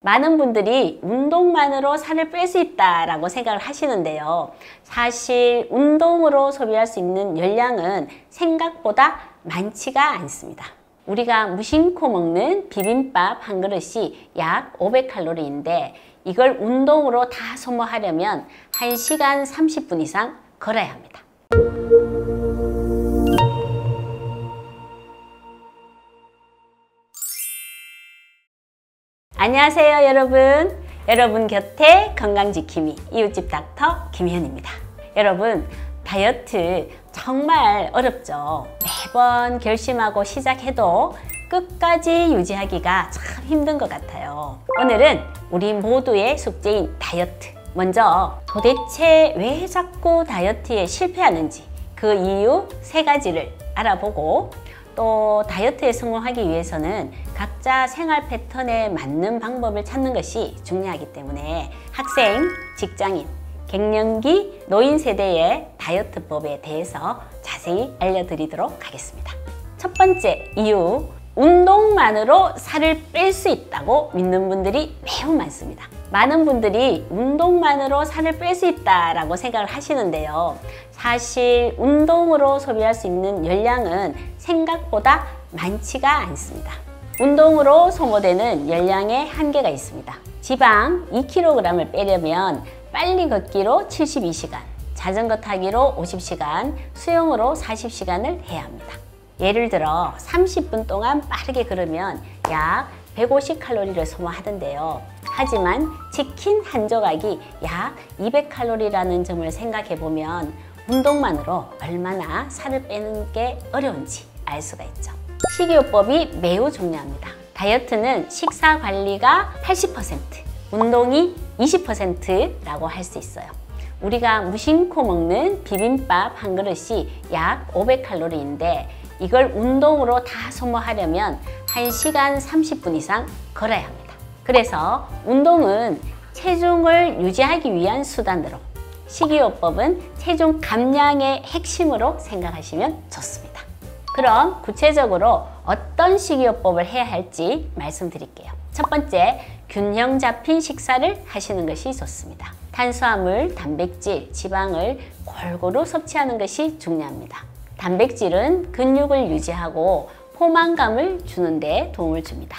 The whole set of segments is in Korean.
많은 분들이 운동만으로 살을 뺄 수 있다라고 생각을 하시는데요. 사실 운동으로 소비할 수 있는 열량은 생각보다 많지가 않습니다. 우리가 무심코 먹는 비빔밥 한 그릇이 약 500칼로리인데 이걸 운동으로 다 소모하려면 1시간 30분 이상 걸어야 합니다. 안녕하세요 여러분 곁에 건강지킴이 이웃집 닥터 김현입니다. 여러분, 다이어트 정말 어렵죠. 매번 결심하고 시작해도 끝까지 유지하기가 참 힘든 것 같아요. 오늘은 우리 모두의 숙제인 다이어트, 먼저 도대체 왜 자꾸 다이어트에 실패하는지 그 이유 3가지를 알아보고, 또 다이어트에 성공하기 위해서는 각자 생활 패턴에 맞는 방법을 찾는 것이 중요하기 때문에 학생, 직장인, 갱년기, 노인 세대의 다이어트법에 대해서 자세히 알려드리도록 하겠습니다. 첫 번째 이유, 운동만으로 살을 뺄 수 있다고 믿는 분들이 매우 많습니다. 많은 분들이 운동만으로 살을 뺄 수 있다라고 생각을 하시는데요. 사실 운동으로 소비할 수 있는 열량은 생각보다 많지가 않습니다. 운동으로 소모되는 열량에 한계가 있습니다. 지방 2kg을 빼려면 빨리 걷기로 72시간, 자전거 타기로 50시간, 수영으로 40시간을 해야 합니다. 예를 들어 30분 동안 빠르게 걸으면 약 150칼로리를 소모하던데요. 하지만 치킨 한 조각이 약 200칼로리라는 점을 생각해보면 운동만으로 얼마나 살을 빼는 게 어려운지 알 수가 있죠. 식이요법이 매우 중요합니다. 다이어트는 식사 관리가 80%, 운동이 20%라고 할 수 있어요. 우리가 무심코 먹는 비빔밥 한 그릇이 약 500칼로리인데 이걸 운동으로 다 소모하려면 1시간 30분 이상 걸어야 합니다. 그래서 운동은 체중을 유지하기 위한 수단으로, 식이요법은 체중 감량의 핵심으로 생각하시면 좋습니다. 그럼 구체적으로 어떤 식이요법을 해야 할지 말씀드릴게요. 첫 번째, 균형 잡힌 식사를 하시는 것이 좋습니다. 탄수화물, 단백질, 지방을 골고루 섭취하는 것이 중요합니다. 단백질은 근육을 유지하고 포만감을 주는 데 도움을 줍니다.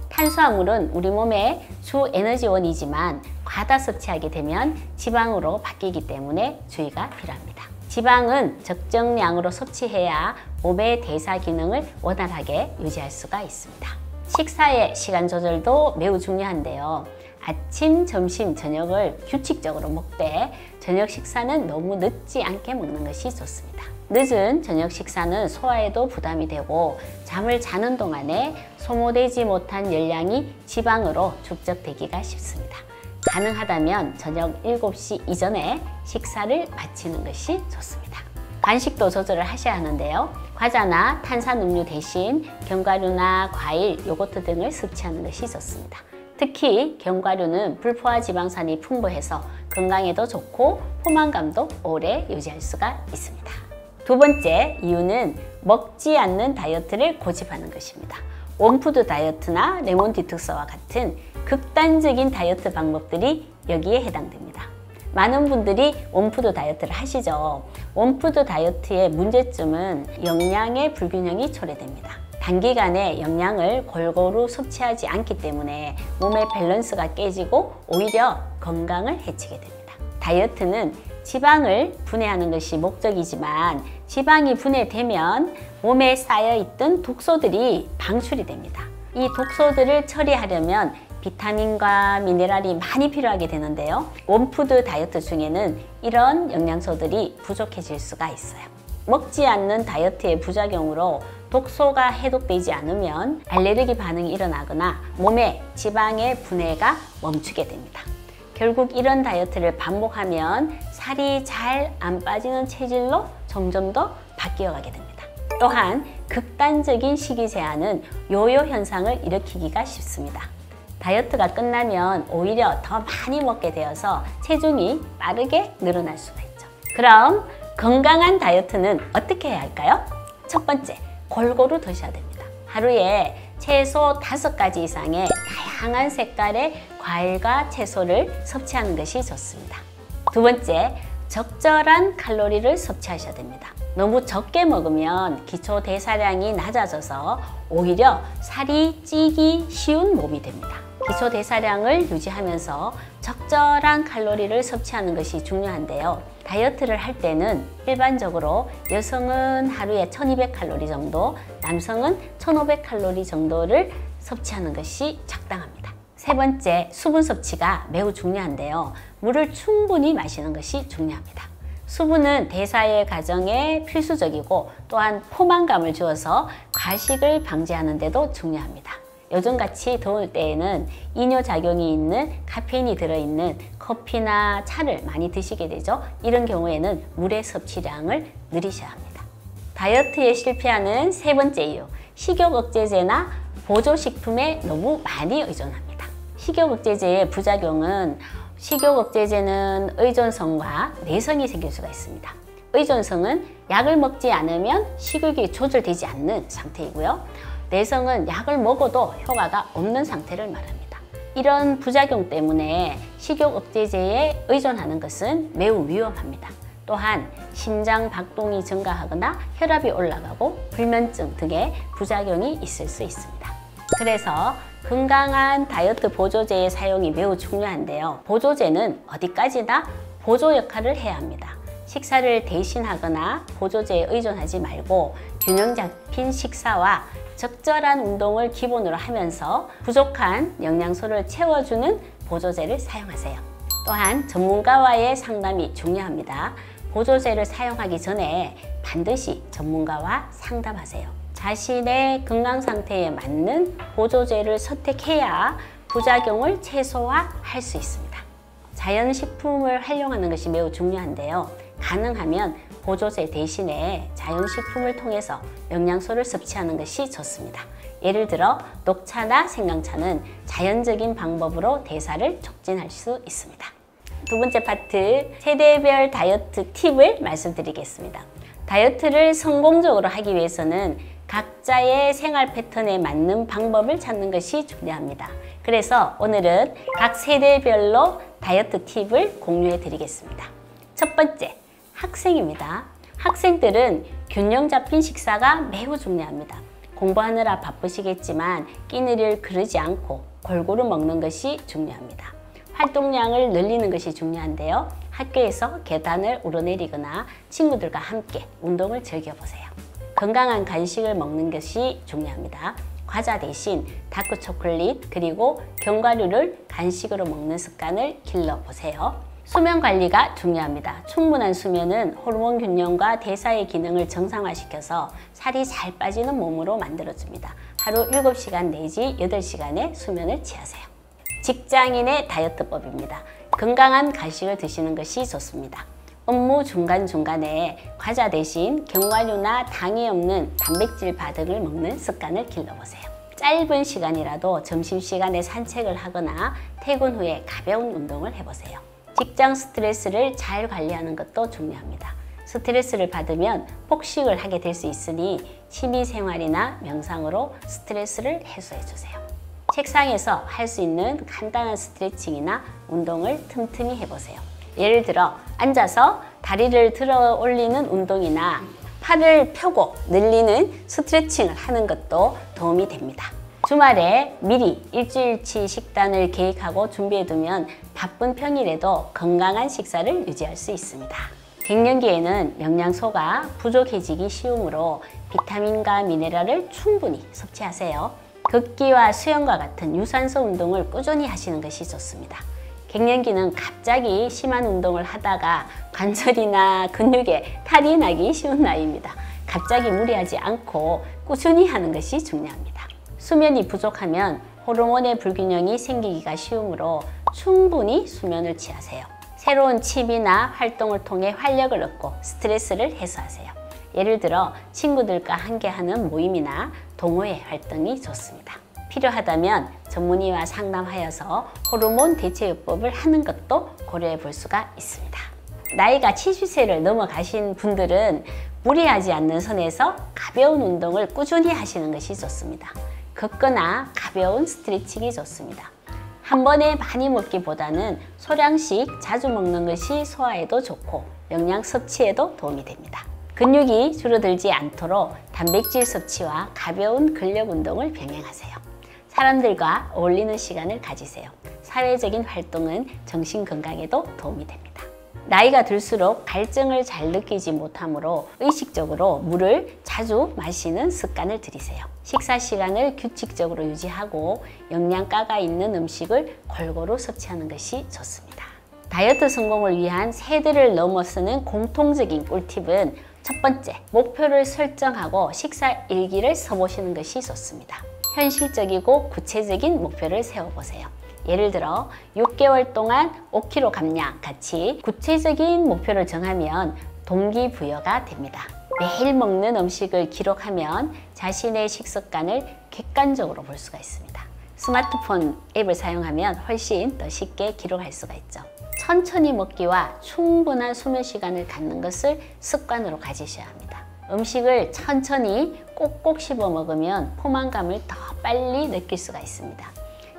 탄수화물은 우리 몸의 주 에너지원이지만 과다 섭취하게 되면 지방으로 바뀌기 때문에 주의가 필요합니다. 지방은 적정량으로 섭취해야 몸의 대사 기능을 원활하게 유지할 수가 있습니다. 식사의 시간 조절도 매우 중요한데요. 아침, 점심, 저녁을 규칙적으로 먹되 저녁 식사는 너무 늦지 않게 먹는 것이 좋습니다. 늦은 저녁 식사는 소화에도 부담이 되고 잠을 자는 동안에 소모되지 못한 열량이 지방으로 축적되기가 쉽습니다. 가능하다면 저녁 7시 이전에 식사를 마치는 것이 좋습니다. 간식도 조절을 하셔야 하는데요. 과자나 탄산음료 대신 견과류나 과일, 요거트 등을 섭취하는 것이 좋습니다. 특히 견과류는 불포화 지방산이 풍부해서 건강에도 좋고 포만감도 오래 유지할 수가 있습니다. 두 번째 이유는 먹지 않는 다이어트를 고집하는 것입니다. 원푸드 다이어트나 레몬 디톡스와 같은 극단적인 다이어트 방법들이 여기에 해당됩니다. 많은 분들이 원푸드 다이어트를 하시죠. 원푸드 다이어트의 문제점은 영양의 불균형이 초래됩니다. 단기간에 영양을 골고루 섭취하지 않기 때문에 몸의 밸런스가 깨지고 오히려 건강을 해치게 됩니다. 다이어트는 지방을 분해하는 것이 목적이지만 지방이 분해되면 몸에 쌓여있던 독소들이 방출이 됩니다. 이 독소들을 처리하려면 비타민과 미네랄이 많이 필요하게 되는데요. 원푸드 다이어트 중에는 이런 영양소들이 부족해질 수가 있어요. 먹지 않는 다이어트의 부작용으로 독소가 해독되지 않으면 알레르기 반응이 일어나거나 몸에 지방의 분해가 멈추게 됩니다. 결국 이런 다이어트를 반복하면 살이 잘 안 빠지는 체질로 점점 더 바뀌어가게 됩니다. 또한 극단적인 식이 제한은 요요 현상을 일으키기가 쉽습니다. 다이어트가 끝나면 오히려 더 많이 먹게 되어서 체중이 빠르게 늘어날 수가 있죠. 그럼 건강한 다이어트는 어떻게 해야 할까요? 첫 번째, 골고루 드셔야 됩니다. 하루에 최소 5가지 이상의 다양한 색깔의 과일과 채소를 섭취하는 것이 좋습니다. 두 번째, 적절한 칼로리를 섭취하셔야 됩니다. 너무 적게 먹으면 기초 대사량이 낮아져서 오히려 살이 찌기 쉬운 몸이 됩니다. 기초 대사량을 유지하면서 적절한 칼로리를 섭취하는 것이 중요한데요. 다이어트를 할 때는 일반적으로 여성은 하루에 1200칼로리 정도, 남성은 1500칼로리 정도를 섭취하는 것이 적당합니다. 세 번째, 수분 섭취가 매우 중요한데요. 물을 충분히 마시는 것이 중요합니다. 수분은 대사의 과정에 필수적이고 또한 포만감을 주어서 과식을 방지하는 데도 중요합니다. 요즘같이 더울 때에는 이뇨작용이 있는 카페인이 들어있는 커피나 차를 많이 드시게 되죠. 이런 경우에는 물의 섭취량을 늘리셔야 합니다. 다이어트에 실패하는 세 번째 이유, 식욕 억제제나 보조식품에 너무 많이 의존합니다. 식욕 억제제의 부작용은 식욕 억제제는 의존성과 내성이 생길 수가 있습니다. 의존성은 약을 먹지 않으면 식욕이 조절되지 않는 상태이고요. 내성은 약을 먹어도 효과가 없는 상태를 말합니다. 이런 부작용 때문에 식욕 억제제에 의존하는 것은 매우 위험합니다. 또한 심장 박동이 증가하거나 혈압이 올라가고 불면증 등의 부작용이 있을 수 있습니다. 그래서 건강한 다이어트 보조제의 사용이 매우 중요한데요. 보조제는 어디까지나 보조 역할을 해야 합니다. 식사를 대신하거나 보조제에 의존하지 말고 균형 잡힌 식사와 적절한 운동을 기본으로 하면서 부족한 영양소를 채워주는 보조제를 사용하세요. 또한 전문가와의 상담이 중요합니다. 보조제를 사용하기 전에 반드시 전문가와 상담하세요. 자신의 건강 상태에 맞는 보조제를 선택해야 부작용을 최소화할 수 있습니다. 자연식품을 활용하는 것이 매우 중요한데요. 가능하면 보조제 대신에 자연식품을 통해서 영양소를 섭취하는 것이 좋습니다. 예를 들어 녹차나 생강차는 자연적인 방법으로 대사를 촉진할 수 있습니다. 두 번째 파트, 세대별 다이어트 팁을 말씀드리겠습니다. 다이어트를 성공적으로 하기 위해서는 각자의 생활 패턴에 맞는 방법을 찾는 것이 중요합니다. 그래서 오늘은 각 세대별로 다이어트 팁을 공유해 드리겠습니다. 첫 번째, 학생입니다. 학생들은 균형 잡힌 식사가 매우 중요합니다. 공부하느라 바쁘시겠지만 끼니를 그르지 않고 골고루 먹는 것이 중요합니다. 활동량을 늘리는 것이 중요한데요. 학교에서 계단을 오르내리거나 친구들과 함께 운동을 즐겨보세요. 건강한 간식을 먹는 것이 중요합니다. 과자 대신 다크 초콜릿 그리고 견과류를 간식으로 먹는 습관을 길러보세요. 수면 관리가 중요합니다. 충분한 수면은 호르몬 균형과 대사의 기능을 정상화시켜서 살이 잘 빠지는 몸으로 만들어줍니다. 하루 7시간 내지 8시간의 수면을 취하세요. 직장인의 다이어트법입니다. 건강한 간식을 드시는 것이 좋습니다. 업무 중간중간에 과자 대신 견과류나 당이 없는 단백질 바등을 먹는 습관을 길러보세요. 짧은 시간이라도 점심시간에 산책을 하거나 퇴근 후에 가벼운 운동을 해보세요. 직장 스트레스를 잘 관리하는 것도 중요합니다. 스트레스를 받으면 폭식을 하게 될 수 있으니 취미생활이나 명상으로 스트레스를 해소해주세요. 책상에서 할 수 있는 간단한 스트레칭이나 운동을 틈틈이 해보세요. 예를 들어 앉아서 다리를 들어 올리는 운동이나 팔을 펴고 늘리는 스트레칭을 하는 것도 도움이 됩니다. 주말에 미리 일주일치 식단을 계획하고 준비해두면 바쁜 평일에도 건강한 식사를 유지할 수 있습니다. 갱년기에는 영양소가 부족해지기 쉬우므로 비타민과 미네랄을 충분히 섭취하세요. 걷기와 수영과 같은 유산소 운동을 꾸준히 하시는 것이 좋습니다. 갱년기는 갑자기 심한 운동을 하다가 관절이나 근육에 탈이 나기 쉬운 나이입니다. 갑자기 무리하지 않고 꾸준히 하는 것이 중요합니다. 수면이 부족하면 호르몬의 불균형이 생기기가 쉬우므로 충분히 수면을 취하세요. 새로운 취미나 활동을 통해 활력을 얻고 스트레스를 해소하세요. 예를 들어 친구들과 함께하는 모임이나 동호회 활동이 좋습니다. 필요하다면 전문의와 상담하여서 호르몬 대체요법을 하는 것도 고려해 볼 수가 있습니다. 나이가 70세를 넘어가신 분들은 무리하지 않는 선에서 가벼운 운동을 꾸준히 하시는 것이 좋습니다. 걷거나 가벼운 스트레칭이 좋습니다. 한 번에 많이 먹기보다는 소량씩 자주 먹는 것이 소화에도 좋고 영양 섭취에도 도움이 됩니다. 근육이 줄어들지 않도록 단백질 섭취와 가벼운 근력 운동을 병행하세요. 사람들과 어울리는 시간을 가지세요. 사회적인 활동은 정신 건강에도 도움이 됩니다. 나이가 들수록 갈증을 잘 느끼지 못하므로 의식적으로 물을 자주 마시는 습관을 들이세요. 식사 시간을 규칙적으로 유지하고 영양가가 있는 음식을 골고루 섭취하는 것이 좋습니다. 다이어트 성공을 위한 세대를 넘어서는 공통적인 꿀팁은 첫 번째, 목표를 설정하고 식사 일기를 써보시는 것이 좋습니다. 현실적이고 구체적인 목표를 세워보세요. 예를 들어 6개월 동안 5kg 감량 같이 구체적인 목표를 정하면 동기부여가 됩니다. 매일 먹는 음식을 기록하면 자신의 식습관을 객관적으로 볼 수가 있습니다. 스마트폰 앱을 사용하면 훨씬 더 쉽게 기록할 수가 있죠. 천천히 먹기와 충분한 수면 시간을 갖는 것을 습관으로 가지셔야 합니다. 음식을 천천히 꼭꼭 씹어 먹으면 포만감을 더 빨리 느낄 수가 있습니다.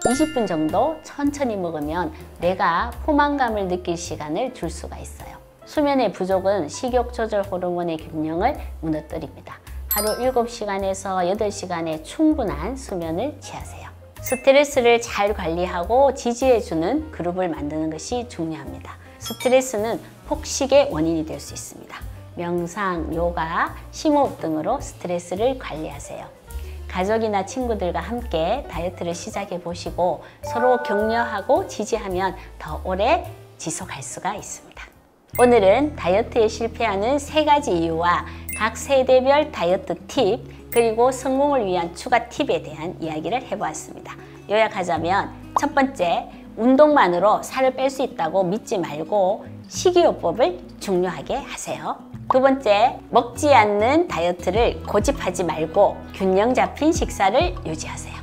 20분 정도 천천히 먹으면 뇌가 포만감을 느낄 시간을 줄 수가 있어요. 수면의 부족은 식욕 조절 호르몬의 균형을 무너뜨립니다. 하루 7시간에서 8시간의 충분한 수면을 취하세요. 스트레스를 잘 관리하고 지지해주는 그룹을 만드는 것이 중요합니다. 스트레스는 폭식의 원인이 될 수 있습니다. 명상, 요가, 심호흡 등으로 스트레스를 관리하세요. 가족이나 친구들과 함께 다이어트를 시작해 보시고 서로 격려하고 지지하면 더 오래 지속할 수가 있습니다. 오늘은 다이어트에 실패하는 3가지 이유와 각 세대별 다이어트 팁 그리고 성공을 위한 추가 팁에 대한 이야기를 해보았습니다. 요약하자면 첫 번째, 운동만으로 살을 뺄 수 있다고 믿지 말고 식이요법을 중요하게 하세요. 두 번째, 먹지 않는 다이어트를 고집하지 말고 균형 잡힌 식사를 유지하세요.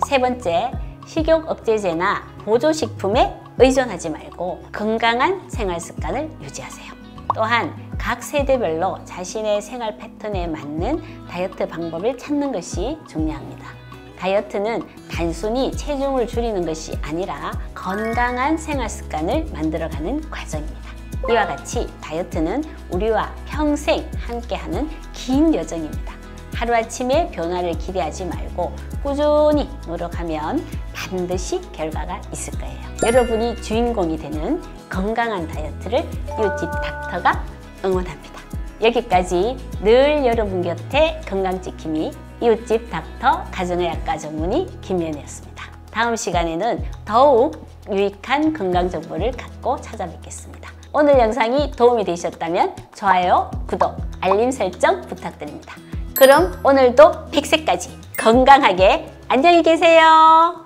세 번째, 식욕 억제제나 보조식품에 의존하지 말고 건강한 생활 습관을 유지하세요. 또한 각 세대별로 자신의 생활 패턴에 맞는 다이어트 방법을 찾는 것이 중요합니다. 다이어트는 단순히 체중을 줄이는 것이 아니라 건강한 생활 습관을 만들어가는 과정입니다. 이와 같이 다이어트는 우리와 평생 함께하는 긴 여정입니다. 하루아침에 변화를 기대하지 말고 꾸준히 노력하면 반드시 결과가 있을 거예요. 여러분이 주인공이 되는 건강한 다이어트를 이웃집 닥터가 응원합니다. 여기까지 늘 여러분 곁에 건강지킴이 이웃집 닥터 가정의학과 전문의 김연이었습니다. 다음 시간에는 더욱 유익한 건강정보를 갖고 찾아뵙겠습니다. 오늘 영상이 도움이 되셨다면 좋아요, 구독, 알림 설정 부탁드립니다. 그럼 오늘도 100세까지 건강하게 안녕히 계세요.